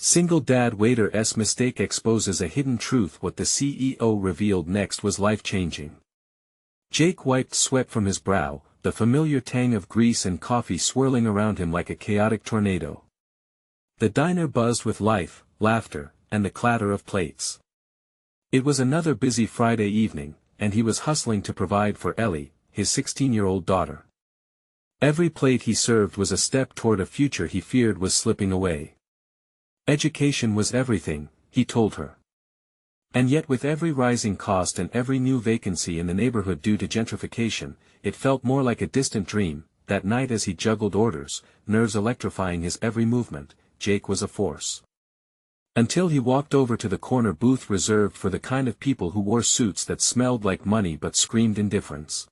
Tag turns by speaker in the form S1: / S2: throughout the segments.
S1: Single dad waiter's mistake exposes a hidden truth. What the CEO revealed next was life-changing. Jake wiped sweat from his brow, the familiar tang of grease and coffee swirling around him like a chaotic tornado. The diner buzzed with life, laughter, and the clatter of plates. It was another busy Friday evening, and he was hustling to provide for Ellie, his 16-year-old daughter. Every plate he served was a step toward a future he feared was slipping away. Education was everything, he told her. And yet with every rising cost and every new vacancy in the neighborhood due to gentrification, it felt more like a distant dream. That night as he juggled orders, nerves electrifying his every movement, Jake was a force. Until he walked over to the corner booth reserved for the kind of people who wore suits that smelled like money but screamed indifference.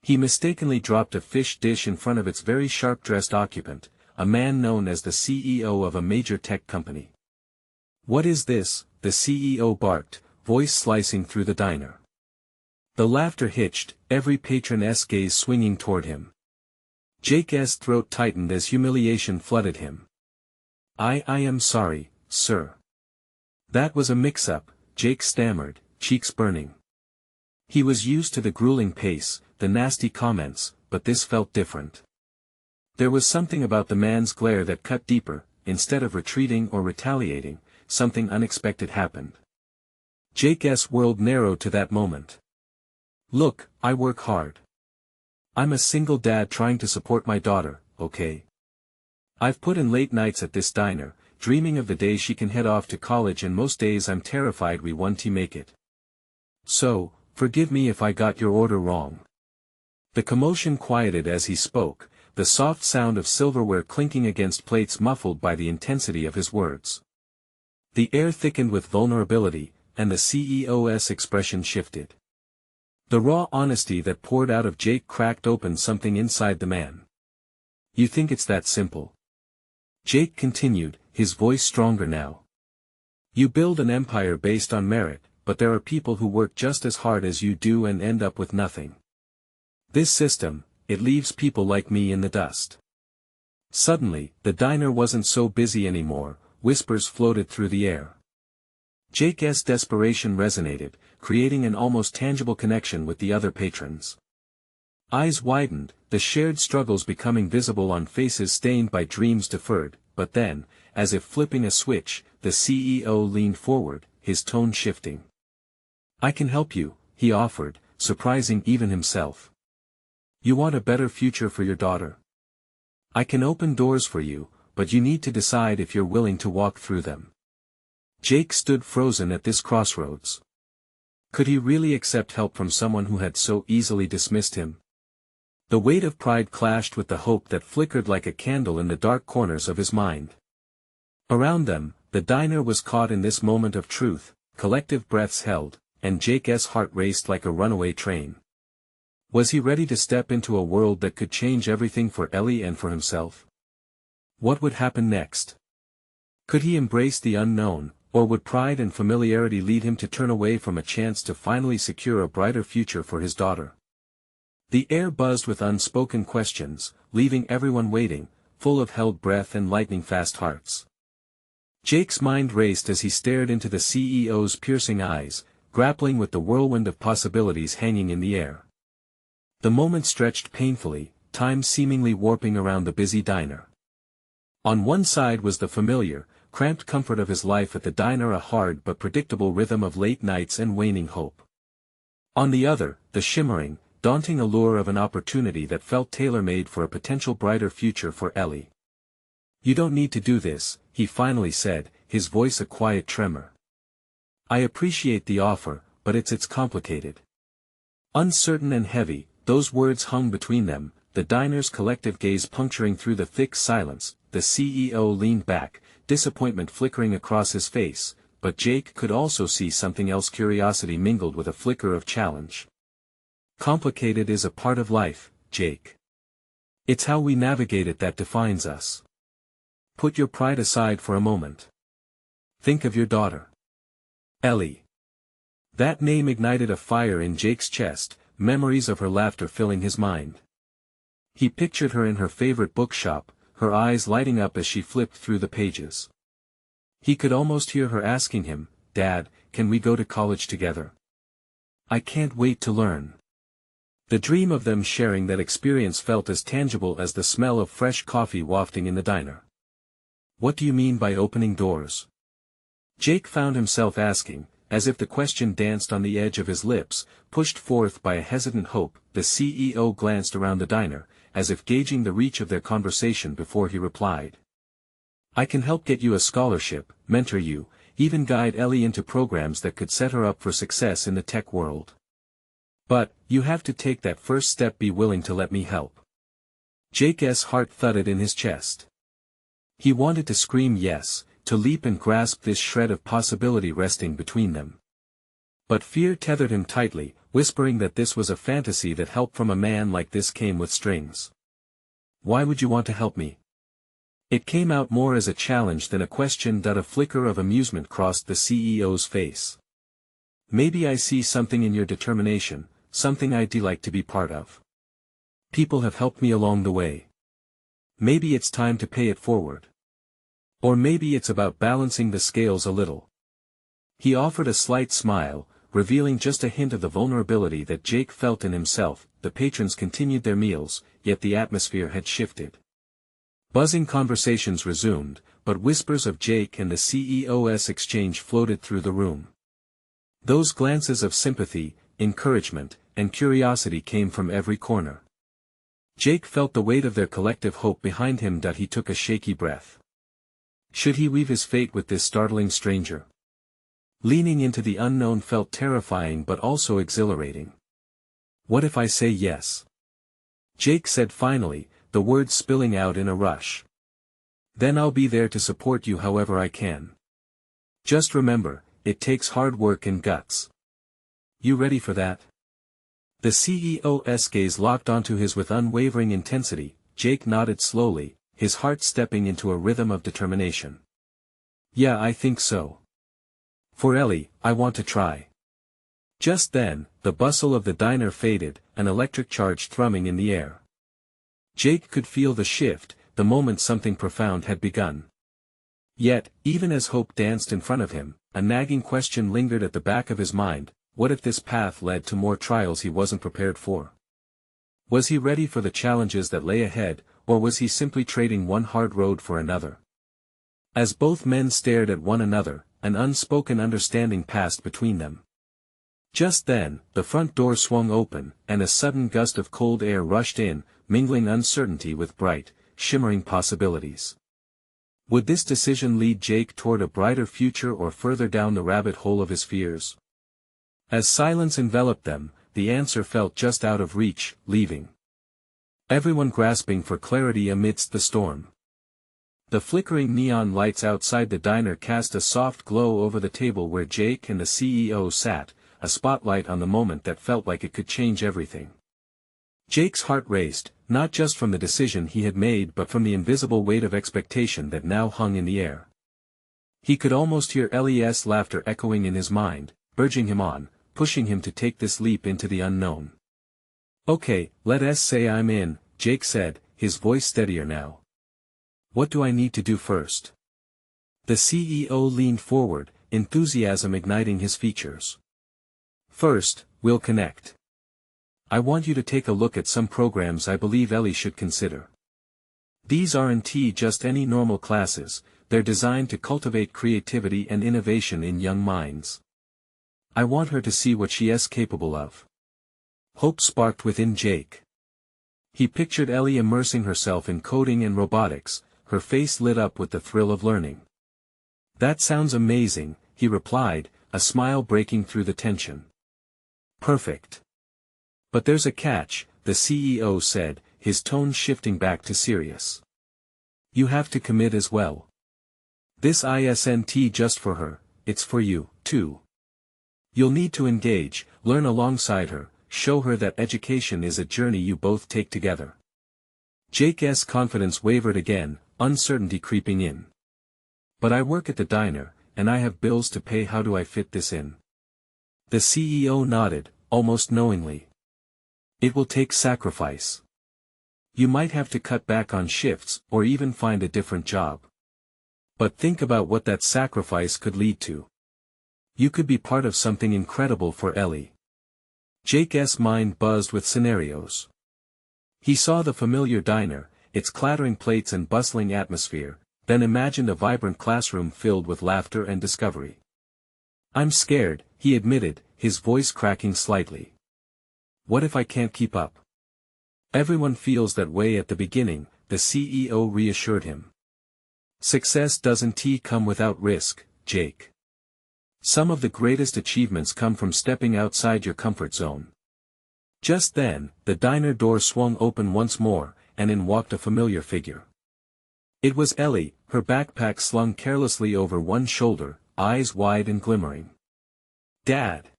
S1: He mistakenly dropped a fish dish in front of its very sharp-dressed occupant, a man known as the CEO of a major tech company. "What is this?" the CEO barked, voice slicing through the diner. The laughter hitched, every patron's gaze swinging toward him. Jake's throat tightened as humiliation flooded him. I am sorry, sir. That was a mix-up," Jake stammered, cheeks burning. He was used to the grueling pace, the nasty comments, but this felt different. There was something about the man's glare that cut deeper. Instead of retreating or retaliating, something unexpected happened. Jake's world narrowed to that moment. "Look, I work hard. I'm a single dad trying to support my daughter, okay? I've put in late nights at this diner, dreaming of the day she can head off to college, and most days I'm terrified we won't make it. So, forgive me if I got your order wrong." The commotion quieted as he spoke, the soft sound of silverware clinking against plates muffled by the intensity of his words. The air thickened with vulnerability, and the CEO's expression shifted. The raw honesty that poured out of Jake cracked open something inside the man. "You think it's that simple?" Jake continued, his voice stronger now. "You build an empire based on merit, but there are people who work just as hard as you do and end up with nothing. This system, it leaves people like me in the dust." Suddenly, the diner wasn't so busy anymore, whispers floated through the air. Jake's desperation resonated, creating an almost tangible connection with the other patrons. Eyes widened, the shared struggles becoming visible on faces stained by dreams deferred, but then, as if flipping a switch, the CEO leaned forward, his tone shifting. "I can help you," he offered, surprising even himself. "You want a better future for your daughter? I can open doors for you, but you need to decide if you're willing to walk through them." Jake stood frozen at this crossroads. Could he really accept help from someone who had so easily dismissed him? The weight of pride clashed with the hope that flickered like a candle in the dark corners of his mind. Around them, the diner was caught in this moment of truth, collective breaths held, and Jake's heart raced like a runaway train. Was he ready to step into a world that could change everything for Ellie and for himself? What would happen next? Could he embrace the unknown, or would pride and familiarity lead him to turn away from a chance to finally secure a brighter future for his daughter? The air buzzed with unspoken questions, leaving everyone waiting, full of held breath and lightning-fast hearts. Jake's mind raced as he stared into the CEO's piercing eyes, grappling with the whirlwind of possibilities hanging in the air. The moment stretched painfully, time seemingly warping around the busy diner. On one side was the familiar, cramped comfort of his life at the diner, a hard but predictable rhythm of late nights and waning hope. On the other, the shimmering, daunting allure of an opportunity that felt tailor-made for a potential brighter future for Ellie. "You don't need to do this," he finally said, his voice a quiet tremor. "I appreciate the offer, but it's complicated." Uncertain and heavy, those words hung between them, the diner's collective gaze puncturing through the thick silence. The CEO leaned back, disappointment flickering across his face, but Jake could also see something else, curiosity mingled with a flicker of challenge. "Complicated is a part of life, Jake. It's how we navigate it that defines us. Put your pride aside for a moment. Think of your daughter. Ellie." That name ignited a fire in Jake's chest, memories of her laughter filling his mind. He pictured her in her favorite bookshop, her eyes lighting up as she flipped through the pages. He could almost hear her asking him, "Dad, can we go to college together? I can't wait to learn." The dream of them sharing that experience felt as tangible as the smell of fresh coffee wafting in the diner. "What do you mean by opening doors?" Jake found himself asking, as if the question danced on the edge of his lips, pushed forth by a hesitant hope. The CEO glanced around the diner, as if gauging the reach of their conversation before he replied. "I can help get you a scholarship, mentor you, even guide Ellie into programs that could set her up for success in the tech world. But, you have to take that first step, be willing to let me help." Jake's heart thudded in his chest. He wanted to scream yes, to leap and grasp this shred of possibility resting between them. But fear tethered him tightly, whispering that this was a fantasy, that help from a man like this came with strings. "Why would you want to help me?" It came out more as a challenge than a question. A flicker of amusement crossed the CEO's face. "Maybe I see something in your determination, something I'd like to be part of. People have helped me along the way. Maybe it's time to pay it forward. Or maybe it's about balancing the scales a little." He offered a slight smile, revealing just a hint of the vulnerability that Jake felt in himself. The patrons continued their meals, yet the atmosphere had shifted. Buzzing conversations resumed, but whispers of Jake and the CEO's exchange floated through the room. Those glances of sympathy, encouragement, and curiosity came from every corner. Jake felt the weight of their collective hope behind him. He took a shaky breath. Should he weave his fate with this startling stranger? Leaning into the unknown felt terrifying but also exhilarating. "What if I say yes?" Jake said finally, the words spilling out in a rush. "Then I'll be there to support you however I can. Just remember, it takes hard work and guts. You ready for that?" The CEO's gaze locked onto his with unwavering intensity. Jake nodded slowly, his heart stepping into a rhythm of determination. "Yeah, I think so. For Ellie, I want to try." Just then, the bustle of the diner faded, an electric charge thrumming in the air. Jake could feel the shift, the moment something profound had begun. Yet, even as hope danced in front of him, a nagging question lingered at the back of his mind: what if this path led to more trials he wasn't prepared for? Was he ready for the challenges that lay ahead, or was he simply trading one hard road for another? As both men stared at one another, an unspoken understanding passed between them. Just then, the front door swung open, and a sudden gust of cold air rushed in, mingling uncertainty with bright, shimmering possibilities. Would this decision lead Jake toward a brighter future or further down the rabbit hole of his fears? As silence enveloped them, the answer felt just out of reach: leaving. Everyone grasping for clarity amidst the storm. The flickering neon lights outside the diner cast a soft glow over the table where Jake and the CEO sat, a spotlight on the moment that felt like it could change everything. Jake's heart raced, not just from the decision he had made but from the invisible weight of expectation that now hung in the air. He could almost hear Ellie's laughter echoing in his mind, urging him on, pushing him to take this leap into the unknown. "Okay, let's say I'm in," Jake said, his voice steadier now. "What do I need to do first?" The CEO leaned forward, enthusiasm igniting his features. "First, we'll connect. I want you to take a look at some programs I believe Ellie should consider. These aren't just any normal classes, they're designed to cultivate creativity and innovation in young minds. I want her to see what she is capable of." Hope sparked within Jake. He pictured Ellie immersing herself in coding and robotics, her face lit up with the thrill of learning. "That sounds amazing," he replied, a smile breaking through the tension. "Perfect. But there's a catch," the CEO said, his tone shifting back to serious. "You have to commit as well. This isn't just for her, it's for you, too. You'll need to engage, learn alongside her, show her that education is a journey you both take together." Jake's confidence wavered again, uncertainty creeping in. "But I work at the diner, and I have bills to pay. How do I fit this in?" The CEO nodded, almost knowingly. "It will take sacrifice. You might have to cut back on shifts, or even find a different job. But think about what that sacrifice could lead to. You could be part of something incredible for Ellie. Jake's mind buzzed with scenarios. He saw the familiar diner, its clattering plates and bustling atmosphere, then imagined a vibrant classroom filled with laughter and discovery. "I'm scared," he admitted, his voice cracking slightly. "What if I can't keep up?" "Everyone feels that way at the beginning," the CEO reassured him. "Success doesn't come without risk, Jake. Some of the greatest achievements come from stepping outside your comfort zone." Just then, the diner door swung open once more, and in walked a familiar figure. It was Ellie, her backpack slung carelessly over one shoulder, eyes wide and glimmering. "Dad!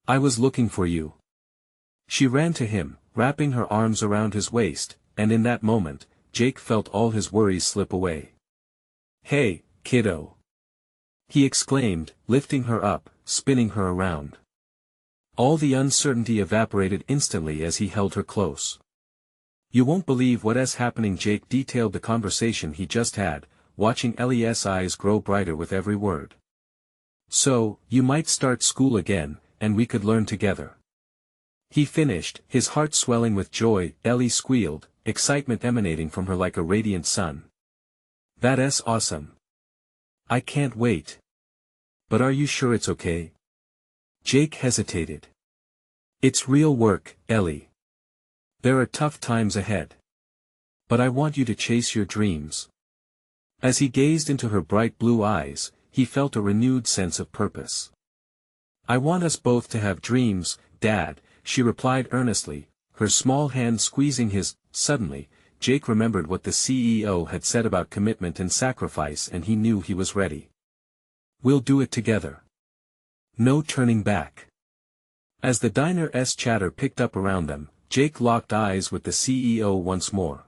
S1: I was looking for you." She ran to him, wrapping her arms around his waist, and in that moment, Jake felt all his worries slip away. "Hey, kiddo!" he exclaimed, lifting her up, spinning her around. All the uncertainty evaporated instantly as he held her close. "You won't believe what's happening." Jake detailed the conversation he just had, watching Ellie's eyes grow brighter with every word. "So, you might start school again, and we could learn together." He finished, his heart swelling with joy. Ellie squealed, excitement emanating from her like a radiant sun. "That's awesome. I can't wait. But are you sure it's okay?" Jake hesitated. "It's real work, Ellie. There are tough times ahead. But I want you to chase your dreams." As he gazed into her bright blue eyes, he felt a renewed sense of purpose. "I want us both to have dreams, Dad," she replied earnestly, her small hand squeezing his. Suddenly, Jake remembered what the CEO had said about commitment and sacrifice, and he knew he was ready. "We'll do it together. No turning back." As the diner's chatter picked up around them, Jake locked eyes with the CEO once more.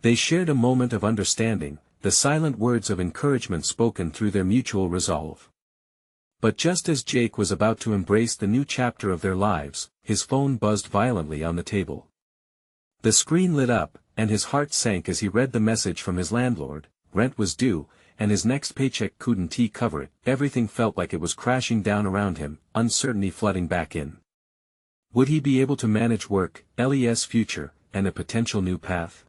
S1: They shared a moment of understanding, the silent words of encouragement spoken through their mutual resolve. But just as Jake was about to embrace the new chapter of their lives, his phone buzzed violently on the table. The screen lit up, and his heart sank as he read the message from his landlord. Rent was due, and his next paycheck couldn't cover it. Everything felt like it was crashing down around him, uncertainty flooding back in. Would he be able to manage work, Ellie's future, and a potential new path?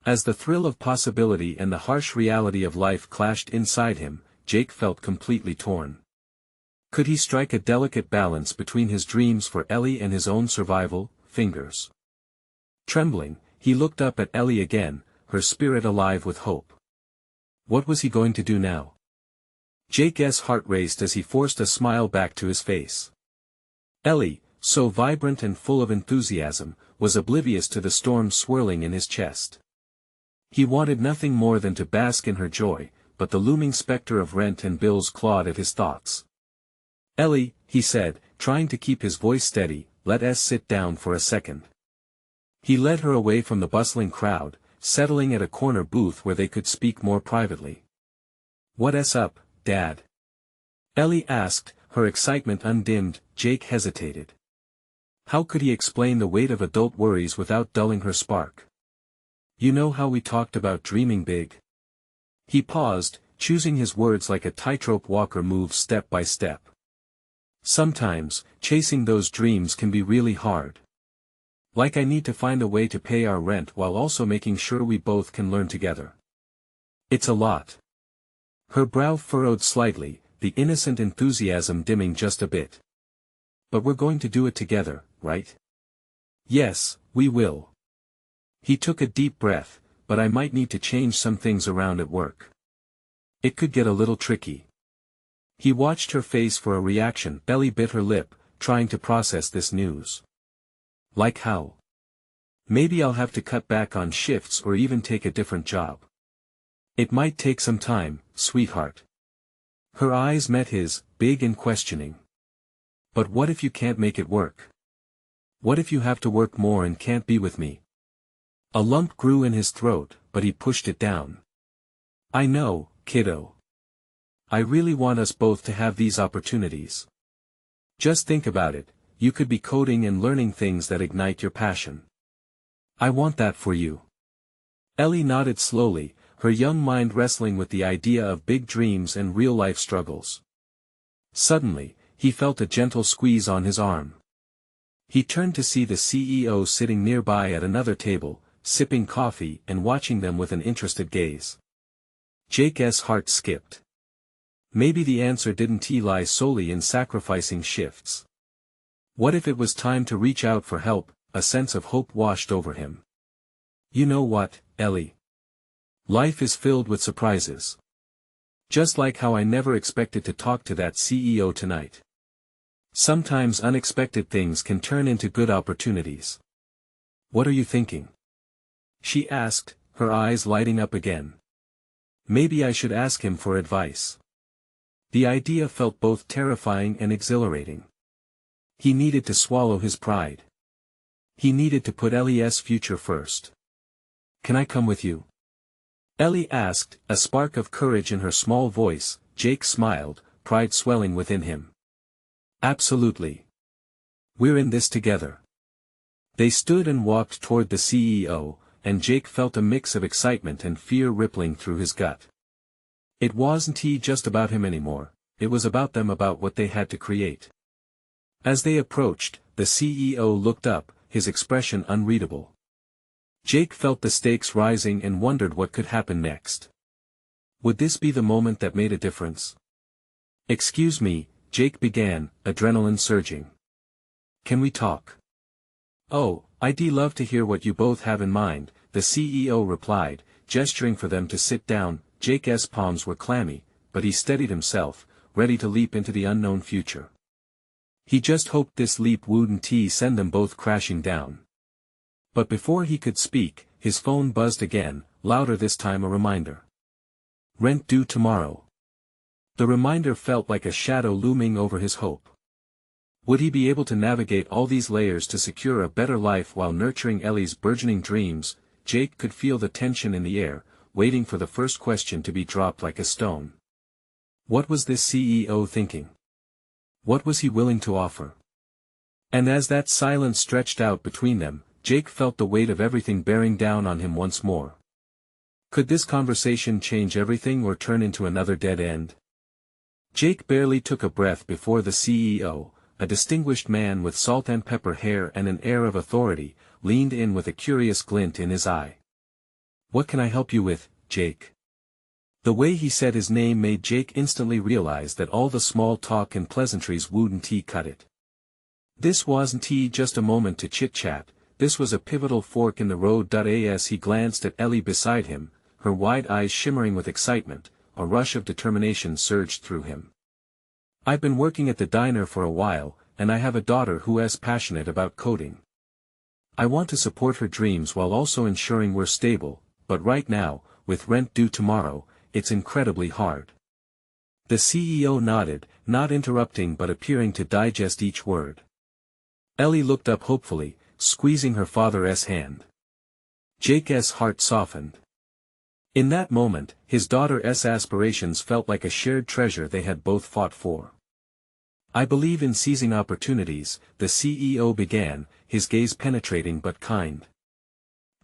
S1: As the thrill of possibility and the harsh reality of life clashed inside him, Jake felt completely torn. Could he strike a delicate balance between his dreams for Ellie and his own survival? Fingers trembling, he looked up at Ellie again, her spirit alive with hope. What was he going to do now? Jake's heart raced as he forced a smile back to his face. Ellie, so vibrant and full of enthusiasm, was oblivious to the storm swirling in his chest. He wanted nothing more than to bask in her joy, but the looming specter of rent and bills clawed at his thoughts. "Ellie," he said, trying to keep his voice steady, "let's sit down for a second." He led her away from the bustling crowd, settling at a corner booth where they could speak more privately. "What's up, Dad?" Ellie asked, her excitement undimmed. Jake hesitated. How could he explain the weight of adult worries without dulling her spark? "You know how we talked about dreaming big?" He paused, choosing his words like a tightrope walker moves step by step. "Sometimes, chasing those dreams can be really hard. Like I need to find a way to pay our rent while also making sure we both can learn together. It's a lot." Her brow furrowed slightly, the innocent enthusiasm dimming just a bit. "But we're going to do it together, right?" "Yes, we will." He took a deep breath, "But I might need to change some things around at work. It could get a little tricky." He watched her face for a reaction. Ellie bit her lip, trying to process this news. "Like how?" "Maybe I'll have to cut back on shifts or even take a different job." "It might take some time, sweetheart." Her eyes met his, big and questioning. "But what if you can't make it work? What if you have to work more and can't be with me?" A lump grew in his throat, but he pushed it down. "I know, kiddo. I really want us both to have these opportunities. Just think about it, you could be coding and learning things that ignite your passion. I want that for you." Ellie nodded slowly, her young mind wrestling with the idea of big dreams and real-life struggles. Suddenly, he felt a gentle squeeze on his arm. He turned to see the CEO sitting nearby at another table, sipping coffee and watching them with an interested gaze. Jake's heart skipped. Maybe the answer didn't lie solely in sacrificing shifts. What if it was time to reach out for help? A sense of hope washed over him. You know what, Ellie? Life is filled with surprises. Just like how I never expected to talk to that CEO tonight. Sometimes unexpected things can turn into good opportunities. What are you thinking? She asked, her eyes lighting up again. Maybe I should ask him for advice. The idea felt both terrifying and exhilarating. He needed to swallow his pride. He needed to put Ellie's future first. Can I come with you? Ellie asked, a spark of courage in her small voice. Jake smiled, pride swelling within him. Absolutely. We're in this together. They stood and walked toward the CEO, and Jake felt a mix of excitement and fear rippling through his gut. It wasn't just about him anymore, it was about them, about what they had to create. As they approached, the CEO looked up, his expression unreadable. Jake felt the stakes rising and wondered what could happen next. Would this be the moment that made a difference? Excuse me, Jake began, adrenaline surging. Can we talk? Oh, I'd love to hear what you both have in mind, the CEO replied, gesturing for them to sit down. Jake's palms were clammy, but he steadied himself, ready to leap into the unknown future. He just hoped this leap wouldn't send them both crashing down. But before he could speak, his phone buzzed again, louder this time, a reminder. Rent due tomorrow. The reminder felt like a shadow looming over his hope. Would he be able to navigate all these layers to secure a better life while nurturing Ellie's burgeoning dreams? Jake could feel the tension in the air, waiting for the first question to be dropped like a stone. What was this CEO thinking? What was he willing to offer? And as that silence stretched out between them, Jake felt the weight of everything bearing down on him once more. Could this conversation change everything or turn into another dead end? Jake barely took a breath before the CEO, a distinguished man with salt and pepper hair and an air of authority, leaned in with a curious glint in his eye. What can I help you with, Jake? The way he said his name made Jake instantly realize that all the small talk and pleasantries wouldn't cut it. This wasn't just a moment to chit-chat, this was a pivotal fork in the road. As he glanced at Ellie beside him, her wide eyes shimmering with excitement, a rush of determination surged through him. I've been working at the diner for a while, and I have a daughter who is passionate about coding. I want to support her dreams while also ensuring we're stable, but right now, with rent due tomorrow, it's incredibly hard. The CEO nodded, not interrupting but appearing to digest each word. Ellie looked up hopefully, squeezing her father's hand. Jake's heart softened. In that moment, his daughter's aspirations felt like a shared treasure they had both fought for. I believe in seizing opportunities, the CEO began, his gaze penetrating but kind.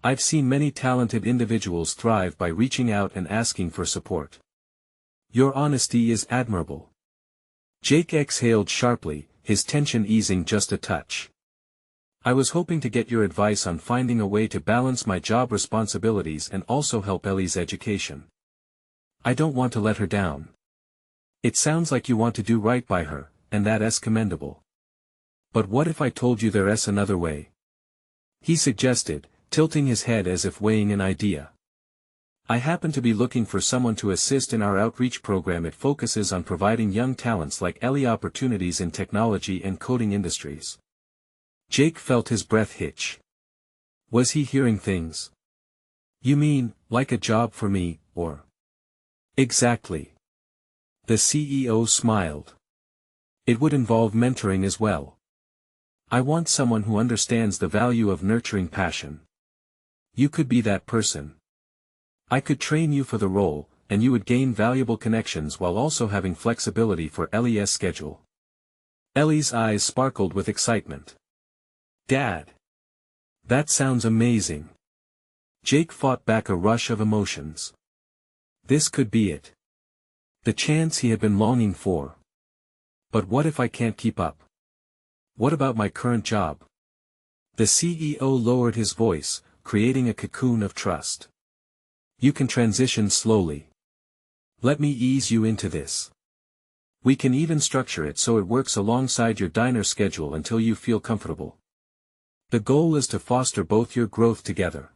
S1: I've seen many talented individuals thrive by reaching out and asking for support. Your honesty is admirable. Jake exhaled sharply, his tension easing just a touch. I was hoping to get your advice on finding a way to balance my job responsibilities and also help Ellie's education. I don't want to let her down. It sounds like you want to do right by her, and that's commendable. But what if I told you there's another way? He suggested, tilting his head as if weighing an idea. I happen to be looking for someone to assist in our outreach program. It focuses on providing young talents like Ellie opportunities in technology and coding industries. Jake felt his breath hitch. Was he hearing things? You mean, like a job for me, or? Exactly. The CEO smiled. It would involve mentoring as well. I want someone who understands the value of nurturing passion. You could be that person. I could train you for the role, and you would gain valuable connections while also having flexibility for Ellie's schedule. Ellie's eyes sparkled with excitement. Dad! That sounds amazing. Jake fought back a rush of emotions. This could be it. The chance he had been longing for. But what if I can't keep up? What about my current job? The CEO lowered his voice, creating a cocoon of trust. You can transition slowly. Let me ease you into this. We can even structure it so it works alongside your diner schedule until you feel comfortable. The goal is to foster both your growth together.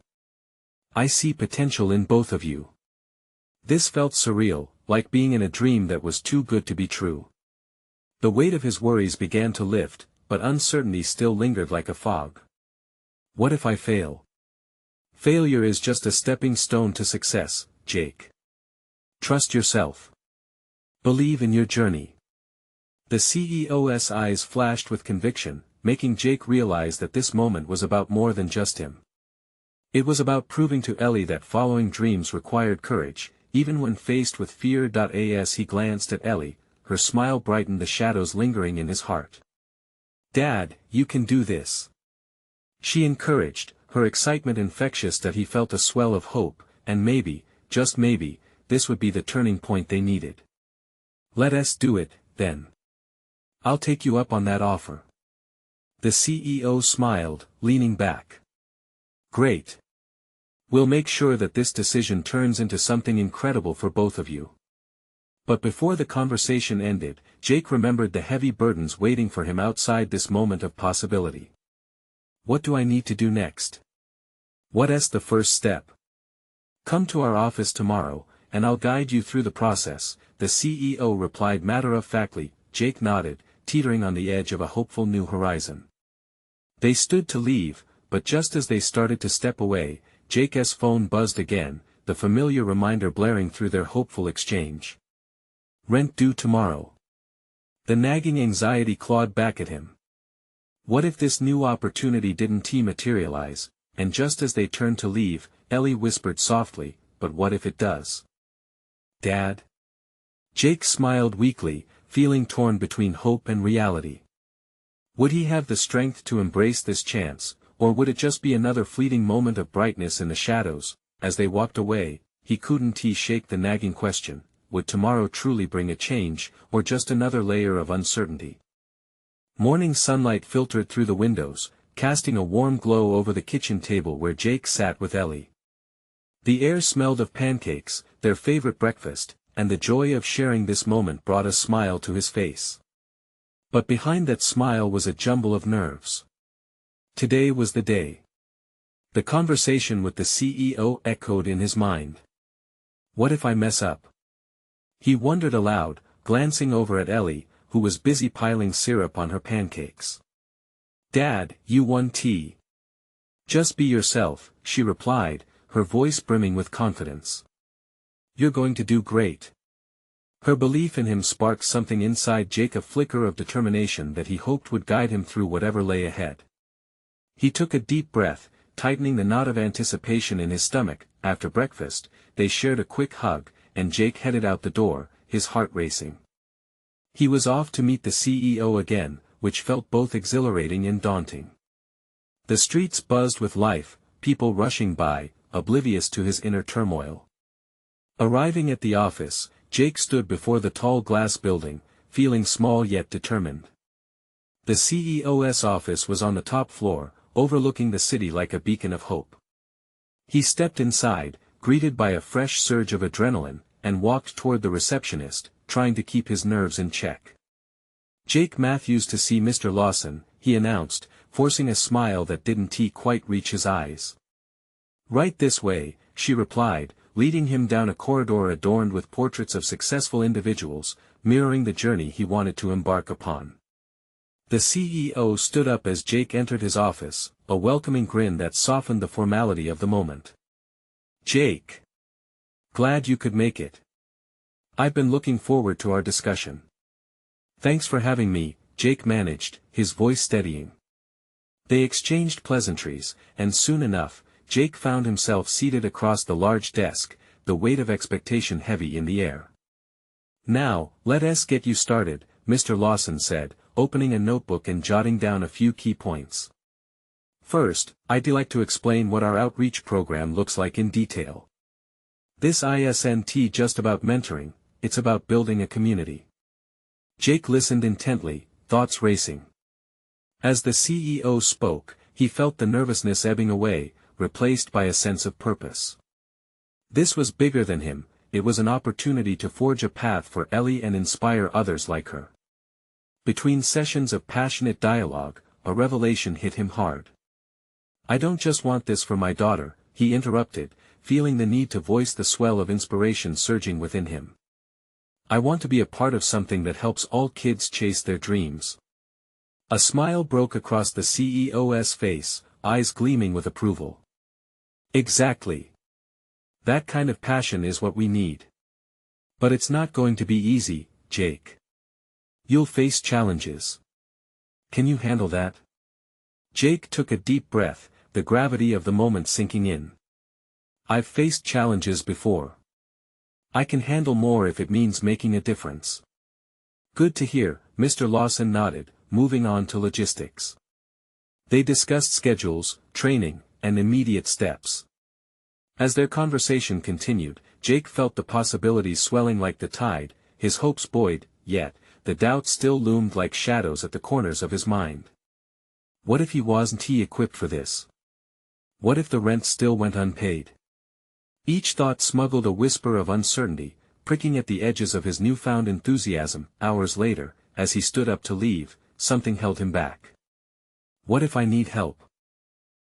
S1: I see potential in both of you. This felt surreal, like being in a dream that was too good to be true. The weight of his worries began to lift, but uncertainty still lingered like a fog. What if I fail? Failure is just a stepping stone to success, Jake. Trust yourself. Believe in your journey. The CEO's eyes flashed with conviction, making Jake realize that this moment was about more than just him. It was about proving to Ellie that following dreams required courage, even when faced with fear. As he glanced at Ellie, her smile brightened the shadows lingering in his heart. Dad, you can do this. She encouraged, her excitement infectious that he felt a swell of hope, and maybe, just maybe, this would be the turning point they needed. Let us do it, then. I'll take you up on that offer. The CEO smiled, leaning back. Great. We'll make sure that this decision turns into something incredible for both of you. But before the conversation ended, Jake remembered the heavy burdens waiting for him outside this moment of possibility. What do I need to do next? What's the first step? Come to our office tomorrow, and I'll guide you through the process, the CEO replied matter-of-factly. Jake nodded, teetering on the edge of a hopeful new horizon. They stood to leave, but just as they started to step away, Jake's phone buzzed again, the familiar reminder blaring through their hopeful exchange. Rent due tomorrow. The nagging anxiety clawed back at him. What if this new opportunity didn't materialize? And just as they turned to leave, Ellie whispered softly, but what if it does? Dad? Jake smiled weakly, feeling torn between hope and reality. Would he have the strength to embrace this chance, or would it just be another fleeting moment of brightness in the shadows? As they walked away, he couldn't shake the nagging question, would tomorrow truly bring a change, or just another layer of uncertainty? Morning sunlight filtered through the windows, casting a warm glow over the kitchen table where Jake sat with Ellie. The air smelled of pancakes, their favorite breakfast, and the joy of sharing this moment brought a smile to his face. But behind that smile was a jumble of nerves. Today was the day. The conversation with the CEO echoed in his mind. What if I mess up? He wondered aloud, glancing over at Ellie, who was busy piling syrup on her pancakes. Dad, you won tea. Just be yourself, she replied, her voice brimming with confidence. You're going to do great. Her belief in him sparked something inside Jake, a flicker of determination that he hoped would guide him through whatever lay ahead. He took a deep breath, tightening the knot of anticipation in his stomach. After breakfast, they shared a quick hug, and Jake headed out the door, his heart racing. He was off to meet the CEO again, which felt both exhilarating and daunting. The streets buzzed with life, people rushing by, oblivious to his inner turmoil. Arriving at the office, Jake stood before the tall glass building, feeling small yet determined. The CEO's office was on the top floor, overlooking the city like a beacon of hope. He stepped inside, greeted by a fresh surge of adrenaline, and walked toward the receptionist, trying to keep his nerves in check. Jake Matthews to see Mr. Lawson, he announced, forcing a smile that didn't quite reach his eyes. Right this way, she replied, leading him down a corridor adorned with portraits of successful individuals, mirroring the journey he wanted to embark upon. The CEO stood up as Jake entered his office, a welcoming grin that softened the formality of the moment. Jake. Glad you could make it. I've been looking forward to our discussion. Thanks for having me, Jake managed, his voice steadying. They exchanged pleasantries, and soon enough, Jake found himself seated across the large desk, the weight of expectation heavy in the air. Now, let us get you started, Mr. Lawson said, opening a notebook and jotting down a few key points. First, I'd like to explain what our outreach program looks like in detail. This isn't just about mentoring, it's about building a community. Jake listened intently, thoughts racing. As the CEO spoke, he felt the nervousness ebbing away, replaced by a sense of purpose. This was bigger than him, it was an opportunity to forge a path for Ellie and inspire others like her. Between sessions of passionate dialogue, a revelation hit him hard. I don't just want this for my daughter, he interrupted, feeling the need to voice the swell of inspiration surging within him. I want to be a part of something that helps all kids chase their dreams. A smile broke across the CEO's face, eyes gleaming with approval. Exactly. That kind of passion is what we need. But it's not going to be easy, Jake. You'll face challenges. Can you handle that? Jake took a deep breath, the gravity of the moment sinking in. I've faced challenges before. I can handle more if it means making a difference. Good to hear, Mr. Lawson nodded, moving on to logistics. They discussed schedules, training, and immediate steps. As their conversation continued, Jake felt the possibilities swelling like the tide, his hopes buoyed, yet, the doubts still loomed like shadows at the corners of his mind. What if he wasn't equipped for this? What if the rent still went unpaid? Each thought smuggled a whisper of uncertainty, pricking at the edges of his newfound enthusiasm. Hours later, as he stood up to leave, something held him back. What if I need help?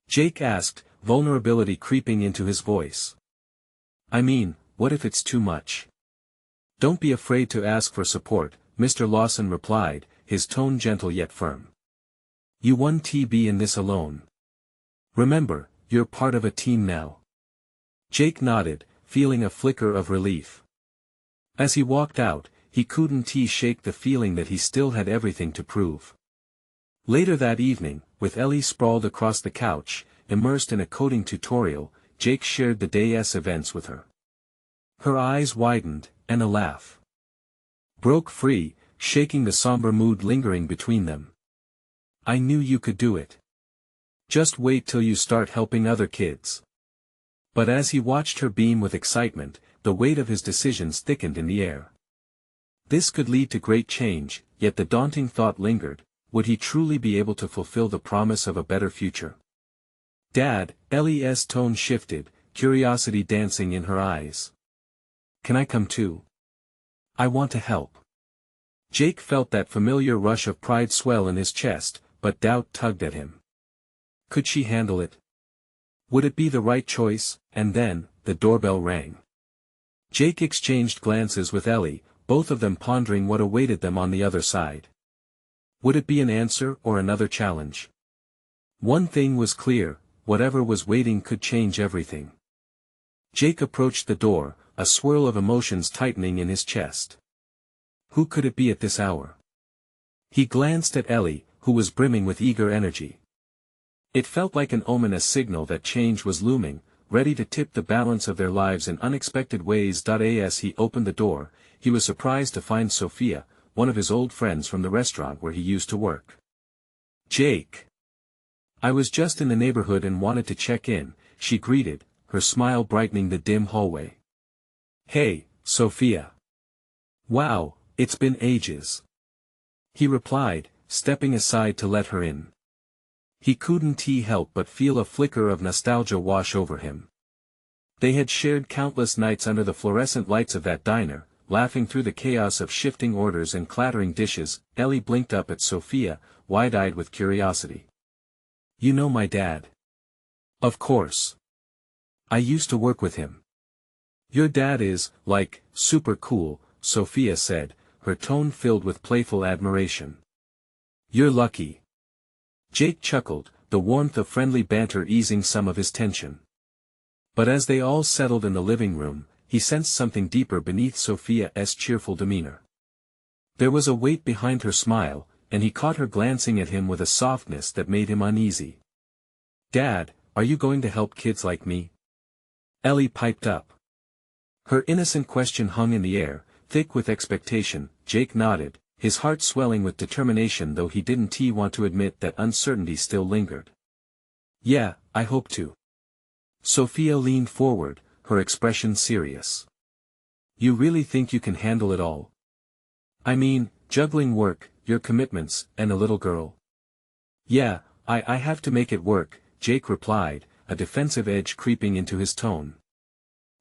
S1: Jake asked, vulnerability creeping into his voice. I mean, what if it's too much? Don't be afraid to ask for support, Mr. Lawson replied, his tone gentle yet firm. You won't be in this alone. Remember, you're part of a team now. Jake nodded, feeling a flicker of relief. As he walked out, he couldn't shake the feeling that he still had everything to prove. Later that evening, with Ellie sprawled across the couch, immersed in a coding tutorial, Jake shared the day's events with her. Her eyes widened, and a laugh broke free, shaking the somber mood lingering between them. I knew you could do it. Just wait till you start helping other kids. But as he watched her beam with excitement, the weight of his decisions thickened in the air. This could lead to great change, yet the daunting thought lingered, would he truly be able to fulfill the promise of a better future? Dad, Ellie's tone shifted, curiosity dancing in her eyes. Can I come too? I want to help. Jake felt that familiar rush of pride swell in his chest, but doubt tugged at him. Could she handle it? Would it be the right choice? And then, the doorbell rang. Jake exchanged glances with Ellie, both of them pondering what awaited them on the other side. Would it be an answer or another challenge? One thing was clear, whatever was waiting could change everything. Jake approached the door, a swirl of emotions tightening in his chest. Who could it be at this hour? He glanced at Ellie, who was brimming with eager energy. It felt like an ominous signal that change was looming, ready to tip the balance of their lives in unexpected ways. As he opened the door, he was surprised to find Sophia, one of his old friends from the restaurant where he used to work. Jake. I was just in the neighborhood and wanted to check in, she greeted, her smile brightening the dim hallway. Hey, Sophia. Wow, it's been ages. He replied, stepping aside to let her in. He couldn't help but feel a flicker of nostalgia wash over him. They had shared countless nights under the fluorescent lights of that diner, laughing through the chaos of shifting orders and clattering dishes. Ellie blinked up at Sophia, wide-eyed with curiosity. You know my dad? Of course. I used to work with him. Your dad is, like, super cool, Sophia said, her tone filled with playful admiration. You're lucky. Jake chuckled, the warmth of friendly banter easing some of his tension. But as they all settled in the living room, he sensed something deeper beneath Sophia's cheerful demeanor. There was a weight behind her smile, and he caught her glancing at him with a softness that made him uneasy. Dad, are you going to help kids like me? Ellie piped up. Her innocent question hung in the air, thick with expectation. Jake nodded, his heart swelling with determination, though he didn't want to admit that uncertainty still lingered. Yeah, I hope to. Sophia leaned forward, her expression serious. You really think you can handle it all? I mean, juggling work, your commitments, and a little girl. Yeah, I have to make it work, Jake replied, a defensive edge creeping into his tone.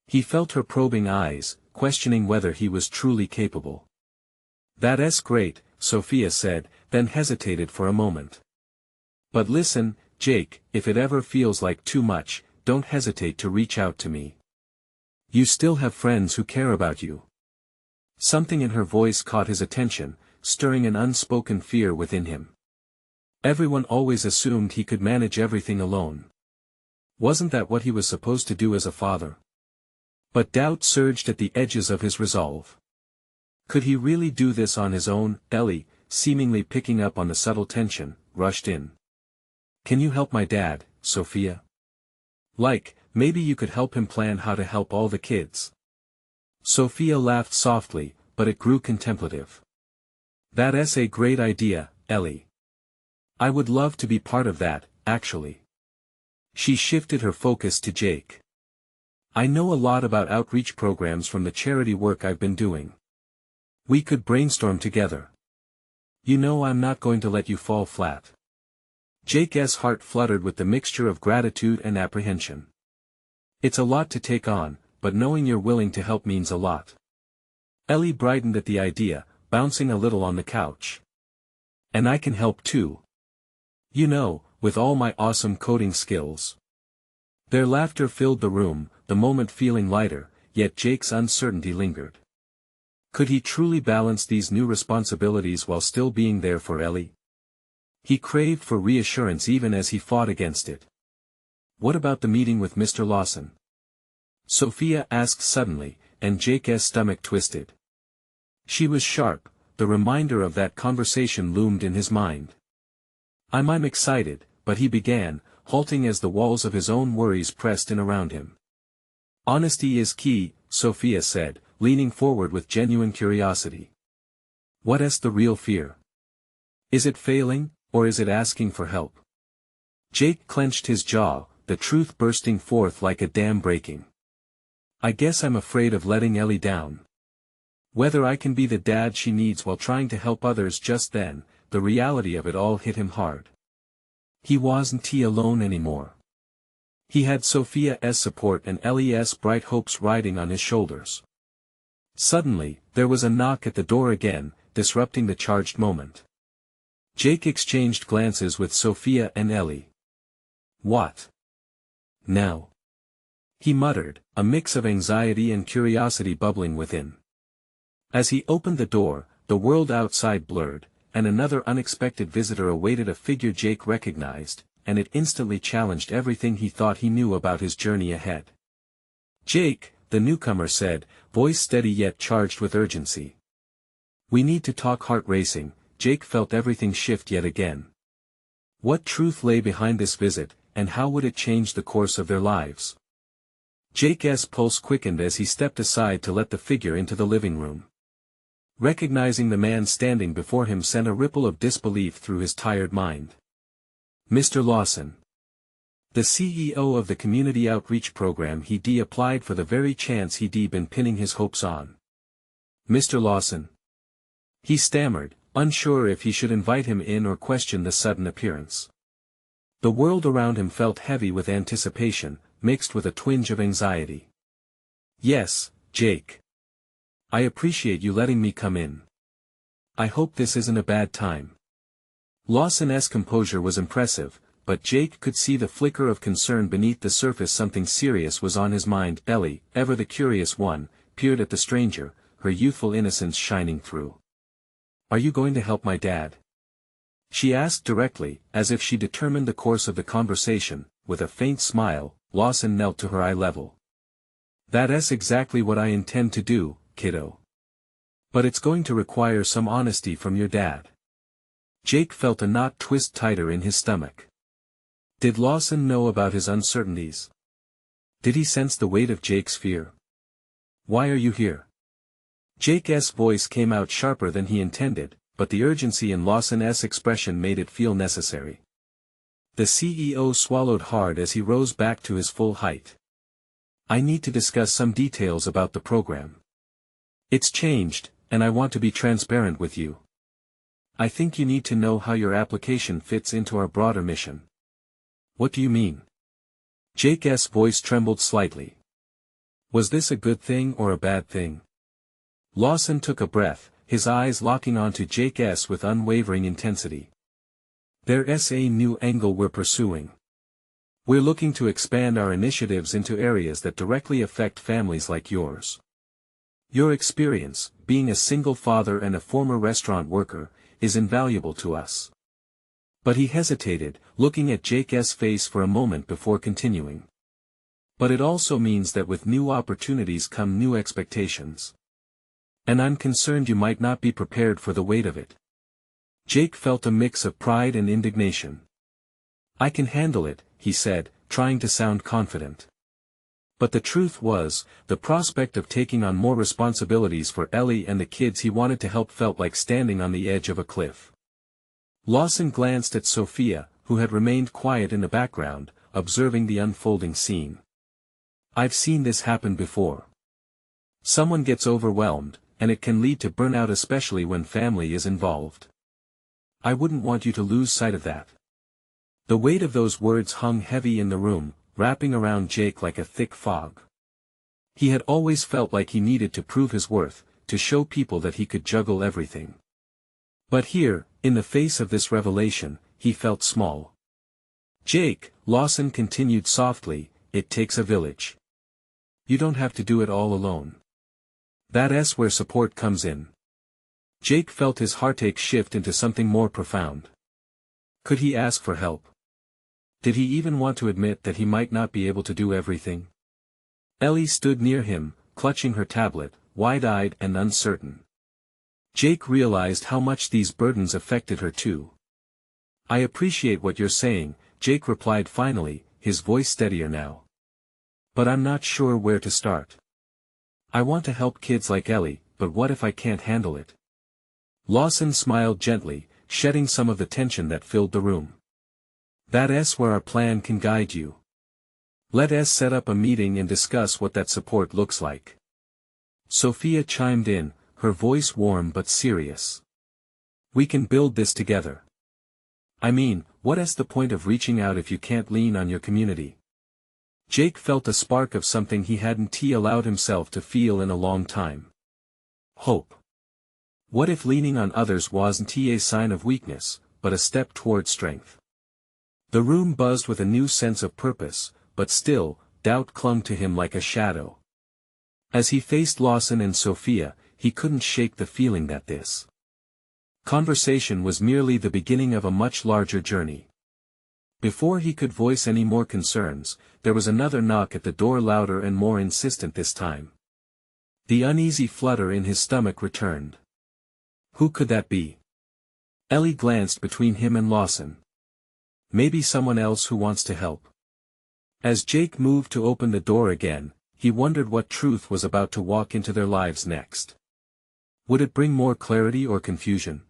S1: He felt her probing eyes, questioning whether he was truly capable. That's great, Sophia said, then hesitated for a moment. But listen, Jake, if it ever feels like too much, don't hesitate to reach out to me. You still have friends who care about you. Something in her voice caught his attention, stirring an unspoken fear within him. Everyone always assumed he could manage everything alone. Wasn't that what he was supposed to do as a father? But doubt surged at the edges of his resolve. Could he really do this on his own? Ellie, seemingly picking up on the subtle tension, rushed in. Can you help my dad, Sophia? Maybe you could help him plan how to help all the kids. Sophia laughed softly, but it grew contemplative. That's a great idea, Ellie. I would love to be part of that, actually. She shifted her focus to Jake. I know a lot about outreach programs from the charity work I've been doing. We could brainstorm together. You know I'm not going to let you fall flat. Jake's heart fluttered with the mixture of gratitude and apprehension. It's a lot to take on, but knowing you're willing to help means a lot. Ellie brightened at the idea, bouncing a little on the couch. And I can help too. You know, with all my awesome coding skills. Their laughter filled the room, the moment feeling lighter, yet Jake's uncertainty lingered. Could he truly balance these new responsibilities while still being there for Ellie? He craved for reassurance even as he fought against it. What about the meeting with Mr. Lawson? Sophia asked suddenly, and Jake's stomach twisted. She was sharp, the reminder of that conversation loomed in his mind. I'm excited, but he began, halting as the walls of his own worries pressed in around him. Honesty is key, Sophia said, leaning forward with genuine curiosity. What's the real fear? Is it failing, or is it asking for help? Jake clenched his jaw, the truth bursting forth like a dam breaking. I guess I'm afraid of letting Ellie down. Whether I can be the dad she needs while trying to help others. Just then, the reality of it all hit him hard. He wasn't alone anymore. He had Sophia's support and Ellie's bright hopes riding on his shoulders. Suddenly, there was a knock at the door again, disrupting the charged moment. Jake exchanged glances with Sophia and Ellie. What? Now? He muttered, a mix of anxiety and curiosity bubbling within. As he opened the door, the world outside blurred, and another unexpected visitor awaited, a figure Jake recognized, and it instantly challenged everything he thought he knew about his journey ahead. Jake, the newcomer said, voice steady yet charged with urgency. We need to talk. Heart racing, Jake felt everything shift yet again. What truth lay behind this visit, and how would it change the course of their lives? Jake's pulse quickened as he stepped aside to let the figure into the living room. Recognizing the man standing before him sent a ripple of disbelief through his tired mind. Mr. Lawson. The CEO of the community outreach program he'd applied for, the very chance he'd been pinning his hopes on. Mr. Lawson. He stammered, unsure if he should invite him in or question the sudden appearance. The world around him felt heavy with anticipation, mixed with a twinge of anxiety. Yes, Jake. I appreciate you letting me come in. I hope this isn't a bad time. Lawson's composure was impressive, but Jake could see the flicker of concern beneath the surface. Something serious was on his mind. Ellie, ever the curious one, peered at the stranger, her youthful innocence shining through. Are you going to help my dad? She asked directly, as if she determined the course of the conversation. With a faint smile, Lawson knelt to her eye level. That's exactly what I intend to do, kiddo. But it's going to require some honesty from your dad. Jake felt a knot twist tighter in his stomach. Did Lawson know about his uncertainties? Did he sense the weight of Jake's fear? Why are you here? Jake's voice came out sharper than he intended, but the urgency in Lawson's expression made it feel necessary. The CEO swallowed hard as he rose back to his full height. I need to discuss some details about the program. It's changed, and I want to be transparent with you. I think you need to know how your application fits into our broader mission. What do you mean? Jake's voice trembled slightly. Was this a good thing or a bad thing? Lawson took a breath, his eyes locking onto Jake's with unwavering intensity. There's a new angle we're pursuing. We're looking to expand our initiatives into areas that directly affect families like yours. Your experience, being a single father and a former restaurant worker, is invaluable to us. But he hesitated, looking at Jake's face for a moment before continuing. But it also means that with new opportunities come new expectations. And I'm concerned you might not be prepared for the weight of it. Jake felt a mix of pride and indignation. I can handle it, he said, trying to sound confident. But the truth was, the prospect of taking on more responsibilities for Ellie and the kids he wanted to help felt like standing on the edge of a cliff. Lawson glanced at Sophia, who had remained quiet in the background, observing the unfolding scene. I've seen this happen before. Someone gets overwhelmed, and it can lead to burnout, especially when family is involved. I wouldn't want you to lose sight of that. The weight of those words hung heavy in the room, wrapping around Jake like a thick fog. He had always felt like he needed to prove his worth, to show people that he could juggle everything. But here, in the face of this revelation, he felt small. Jake, Lawson continued softly, it takes a village. You don't have to do it all alone. That's where support comes in. Jake felt his heartache shift into something more profound. Could he ask for help? Did he even want to admit that he might not be able to do everything? Ellie stood near him, clutching her tablet, wide-eyed and uncertain. Jake realized how much these burdens affected her too. I appreciate what you're saying, Jake replied finally, his voice steadier now. But I'm not sure where to start. I want to help kids like Ellie, but what if I can't handle it? Lawson smiled gently, shedding some of the tension that filled the room. That's where our plan can guide you. Let us set up a meeting and discuss what that support looks like. Sophia chimed in, her voice warm but serious. We can build this together. I mean, what is the point of reaching out if you can't lean on your community? Jake felt a spark of something he hadn't allowed himself to feel in a long time. Hope. What if leaning on others wasn't a sign of weakness, but a step toward strength? The room buzzed with a new sense of purpose, but still, doubt clung to him like a shadow. As he faced Lawson and Sophia, he couldn't shake the feeling that this conversation was merely the beginning of a much larger journey. Before he could voice any more concerns, there was another knock at the door, louder and more insistent this time. The uneasy flutter in his stomach returned. Who could that be? Ellie glanced between him and Lawson. Maybe someone else who wants to help. As Jake moved to open the door again, he wondered what truth was about to walk into their lives next. Would it bring more clarity or confusion?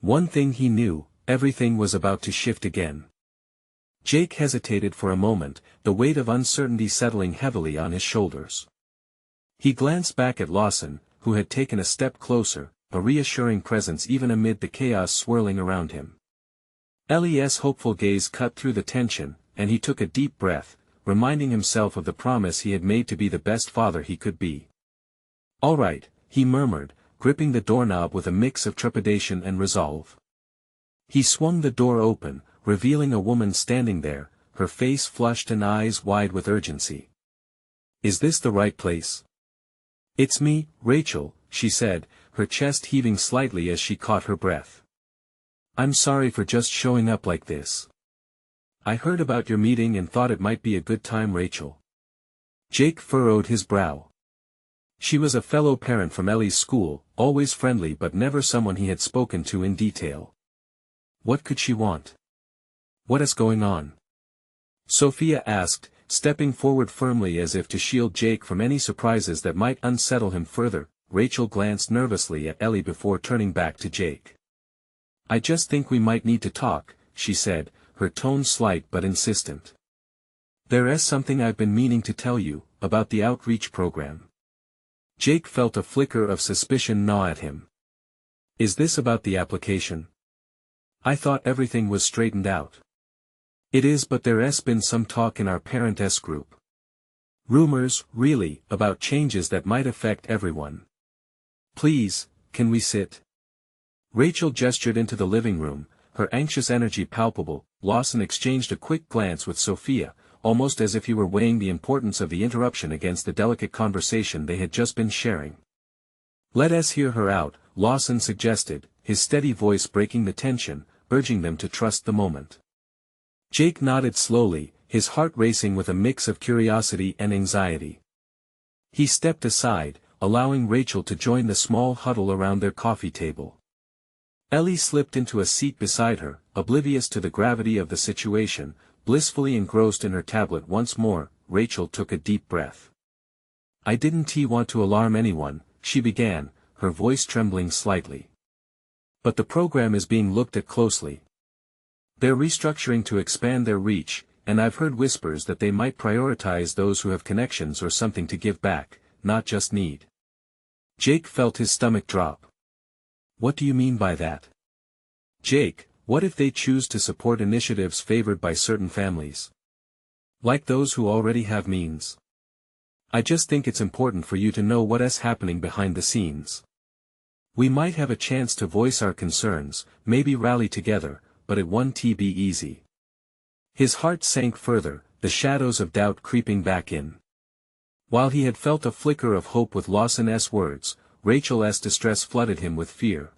S1: One thing he knew, everything was about to shift again. Jake hesitated for a moment, the weight of uncertainty settling heavily on his shoulders. He glanced back at Lawson, who had taken a step closer, a reassuring presence even amid the chaos swirling around him. Ellie's hopeful gaze cut through the tension, and he took a deep breath, reminding himself of the promise he had made to be the best father he could be. All right, he murmured, gripping the doorknob with a mix of trepidation and resolve. He swung the door open, revealing a woman standing there, her face flushed and eyes wide with urgency. Is this the right place? It's me, Rachel, she said, her chest heaving slightly as she caught her breath. I'm sorry for just showing up like this. I heard about your meeting and thought it might be a good time, Rachel. Jake furrowed his brow. She was a fellow parent from Ellie's school, always friendly but never someone he had spoken to in detail. What could she want? What is going on? Sophia asked, stepping forward firmly as if to shield Jake from any surprises that might unsettle him further. Rachel glanced nervously at Ellie before turning back to Jake. I just think we might need to talk, she said, her tone slight but insistent. There's something I've been meaning to tell you, about the outreach program. Jake felt a flicker of suspicion gnaw at him. Is this about the application? I thought everything was straightened out. It is, but there's been some talk in our parent group. Rumors, really, about changes that might affect everyone. Please, can we sit? Rachel gestured into the living room, her anxious energy palpable. Lawson exchanged a quick glance with Sophia, almost as if he were weighing the importance of the interruption against the delicate conversation they had just been sharing. Let us hear her out, Lawson suggested, his steady voice breaking the tension, urging them to trust the moment. Jake nodded slowly, his heart racing with a mix of curiosity and anxiety. He stepped aside, allowing Rachel to join the small huddle around their coffee table. Ellie slipped into a seat beside her, oblivious to the gravity of the situation, blissfully engrossed in her tablet once more. Rachel took a deep breath. I didn't want to alarm anyone, she began, her voice trembling slightly. But the program is being looked at closely. They're restructuring to expand their reach, and I've heard whispers that they might prioritize those who have connections or something to give back, not just need. Jake felt his stomach drop. What do you mean by that? Jake, what if they choose to support initiatives favored by certain families? Like those who already have means. I just think it's important for you to know what's happening behind the scenes. We might have a chance to voice our concerns, maybe rally together, but it won't be easy. His heart sank further, the shadows of doubt creeping back in. While he had felt a flicker of hope with Lawson's words, Rachel's distress flooded him with fear.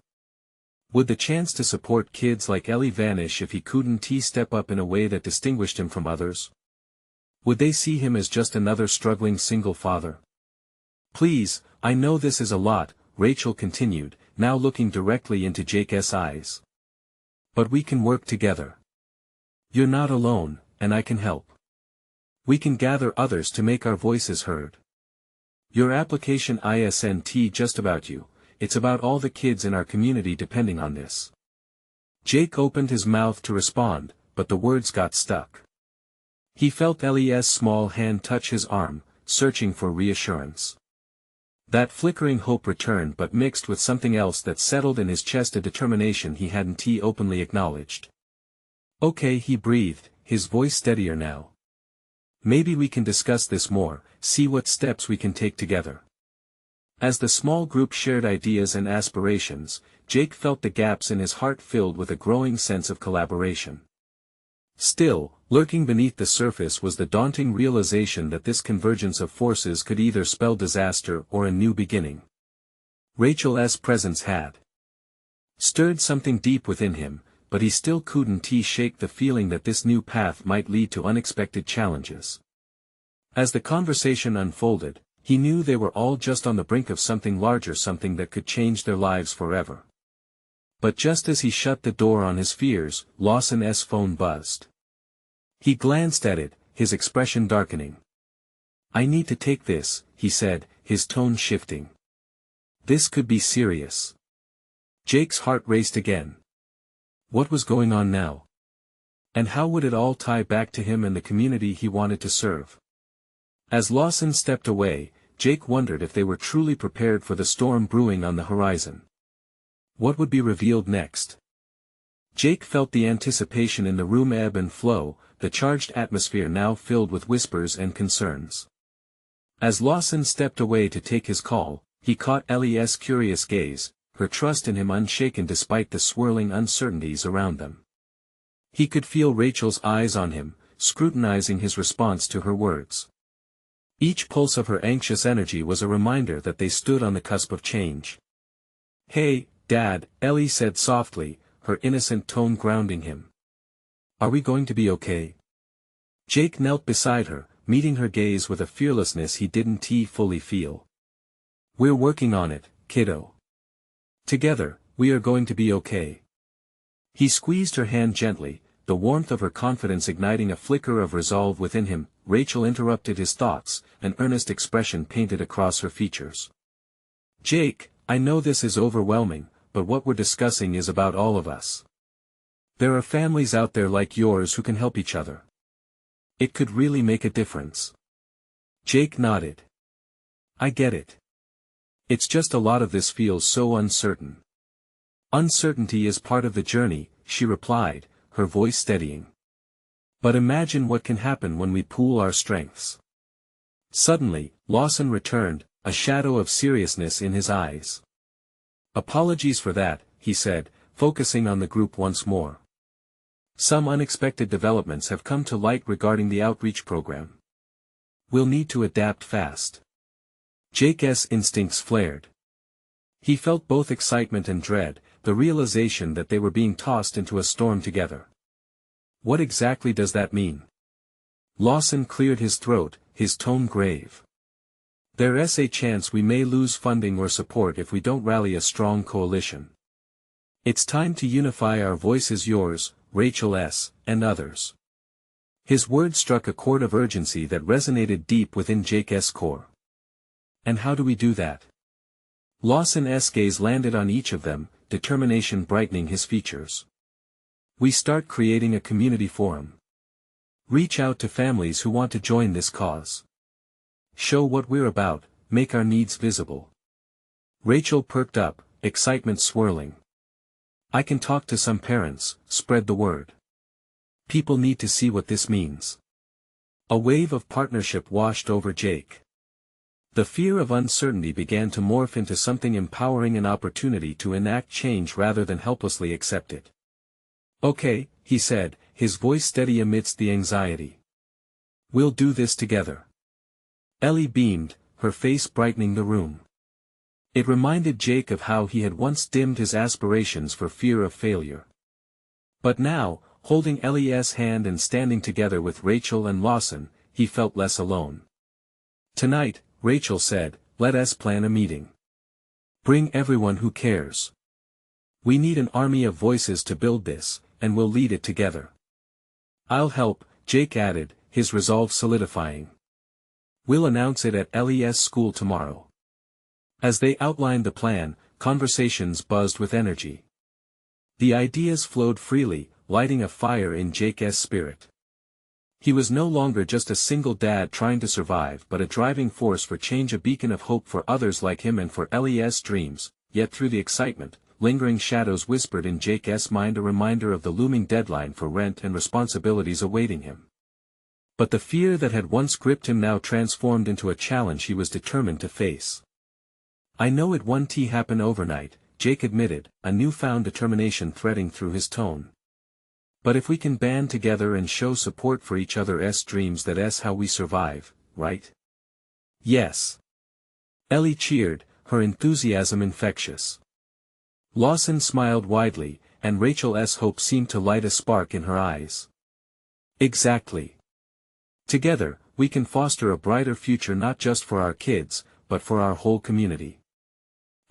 S1: Would the chance to support kids like Ellie vanish if he couldn't step up in a way that distinguished him from others? Would they see him as just another struggling single father? Please, I know this is a lot, Rachel continued, now looking directly into Jake's eyes. But we can work together. You're not alone, and I can help. We can gather others to make our voices heard. Your application isn't just about you, it's about all the kids in our community depending on this. Jake opened his mouth to respond, but the words got stuck. He felt Ellie's small hand touch his arm, searching for reassurance. That flickering hope returned but mixed with something else that settled in his chest, a determination he hadn't openly acknowledged. Okay, he breathed, his voice steadier now. Maybe we can discuss this more, see what steps we can take together. As the small group shared ideas and aspirations, Jake felt the gaps in his heart filled with a growing sense of collaboration. Still, lurking beneath the surface was the daunting realization that this convergence of forces could either spell disaster or a new beginning. Rachel's presence had stirred something deep within him, but he still couldn't shake the feeling that this new path might lead to unexpected challenges. As the conversation unfolded, he knew they were all just on the brink of something larger, something that could change their lives forever. But just as he shut the door on his fears, Lawson's phone buzzed. He glanced at it, his expression darkening. I need to take this, he said, his tone shifting. This could be serious. Jake's heart raced again. What was going on now? And how would it all tie back to him and the community he wanted to serve? As Lawson stepped away, Jake wondered if they were truly prepared for the storm brewing on the horizon. What would be revealed next? Jake felt the anticipation in the room ebb and flow, the charged atmosphere now filled with whispers and concerns. As Lawson stepped away to take his call, he caught Ellie's curious gaze, her trust in him unshaken despite the swirling uncertainties around them. He could feel Rachel's eyes on him, scrutinizing his response to her words. Each pulse of her anxious energy was a reminder that they stood on the cusp of change. Hey, Dad, Ellie said softly, her innocent tone grounding him. Are we going to be okay? Jake knelt beside her, meeting her gaze with a fearlessness he didn't fully feel. We're working on it, kiddo. Together, we are going to be okay. He squeezed her hand gently, the warmth of her confidence igniting a flicker of resolve within him. Rachel interrupted his thoughts, an earnest expression painted across her features. Jake, I know this is overwhelming, but what we're discussing is about all of us. There are families out there like yours who can help each other. It could really make a difference. Jake nodded. I get it. It's just a lot of this feels so uncertain. Uncertainty is part of the journey, she replied, her voice steadying. But imagine what can happen when we pool our strengths. Suddenly, Lawson returned, a shadow of seriousness in his eyes. Apologies for that, he said, focusing on the group once more. Some unexpected developments have come to light regarding the outreach program. We'll need to adapt fast. Jake's instincts flared. He felt both excitement and dread, the realization that they were being tossed into a storm together. What exactly does that mean? Lawson cleared his throat, his tone grave. There's a chance we may lose funding or support if we don't rally a strong coalition. It's time to unify our voices, yours, Rachel S., and others. His words struck a chord of urgency that resonated deep within Jake's core. And how do we do that? Lawson's gaze landed on each of them, determination brightening his features. We start creating a community forum. Reach out to families who want to join this cause. Show what we're about, make our needs visible. Rachel perked up, excitement swirling. I can talk to some parents, spread the word. People need to see what this means. A wave of partnership washed over Jake. The fear of uncertainty began to morph into something empowering, an opportunity to enact change rather than helplessly accept it. Okay, he said, his voice steady amidst the anxiety. We'll do this together. Ellie beamed, her face brightening the room. It reminded Jake of how he had once dimmed his aspirations for fear of failure. But now, holding Ellie's hand and standing together with Rachel and Lawson, he felt less alone. Tonight, Rachel said, let us plan a meeting. Bring everyone who cares. We need an army of voices to build this, and we'll lead it together. I'll help, Jake added, his resolve solidifying. We'll announce it at Ellie's school tomorrow. As they outlined the plan, conversations buzzed with energy. The ideas flowed freely, lighting a fire in Jake's spirit. He was no longer just a single dad trying to survive but a driving force for change, a beacon of hope for others like him and for Ellie's dreams, yet through the excitement, lingering shadows whispered in Jake's mind, a reminder of the looming deadline for rent and responsibilities awaiting him. But the fear that had once gripped him now transformed into a challenge he was determined to face. I know it won't happen overnight, Jake admitted, a newfound determination threading through his tone. But if we can band together and show support for each other's dreams, that's how we survive, right? Yes. Ellie cheered, her enthusiasm infectious. Lawson smiled widely, and Rachel's hope seemed to light a spark in her eyes. Exactly. Together, we can foster a brighter future not just for our kids, but for our whole community.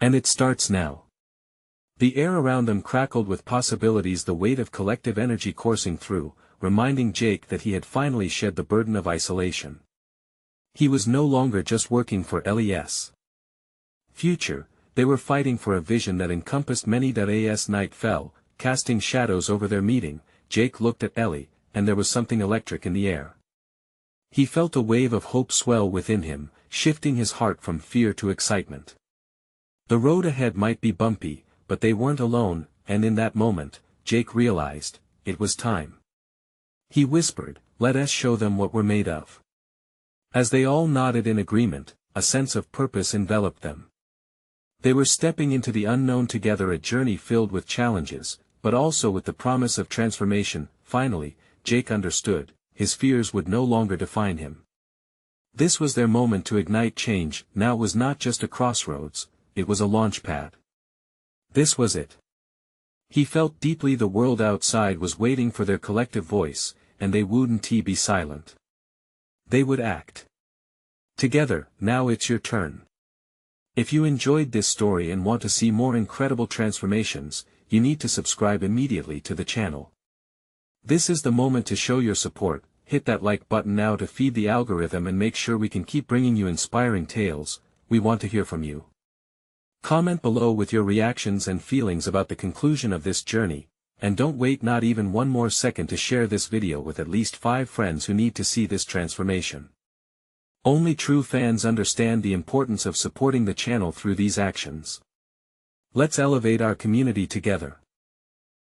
S1: And it starts now. The air around them crackled with possibilities, the weight of collective energy coursing through, reminding Jake that he had finally shed the burden of isolation. He was no longer just working for Ellie's future, they were fighting for a vision that encompassed many. As night fell, casting shadows over their meeting, Jake looked at Ellie, and there was something electric in the air. He felt a wave of hope swell within him, shifting his heart from fear to excitement. The road ahead might be bumpy, but they weren't alone, and in that moment, Jake realized, it was time. He whispered, let us show them what we're made of. As they all nodded in agreement, a sense of purpose enveloped them. They were stepping into the unknown together, a journey filled with challenges, but also with the promise of transformation. Finally, Jake understood, his fears would no longer define him. This was their moment to ignite change. Now it was not just a crossroads, it was a launch pad. This was it. He felt deeply the world outside was waiting for their collective voice, and they wouldn't be silent. They would act. Together. Now it's your turn. If you enjoyed this story and want to see more incredible transformations, you need to subscribe immediately to the channel. This is the moment to show your support. Hit that like button now to feed the algorithm and make sure we can keep bringing you inspiring tales. We want to hear from you. Comment below with your reactions and feelings about the conclusion of this journey, and don't wait not even one more second to share this video with at least 5 friends who need to see this transformation. Only true fans understand the importance of supporting the channel through these actions. Let's elevate our community together.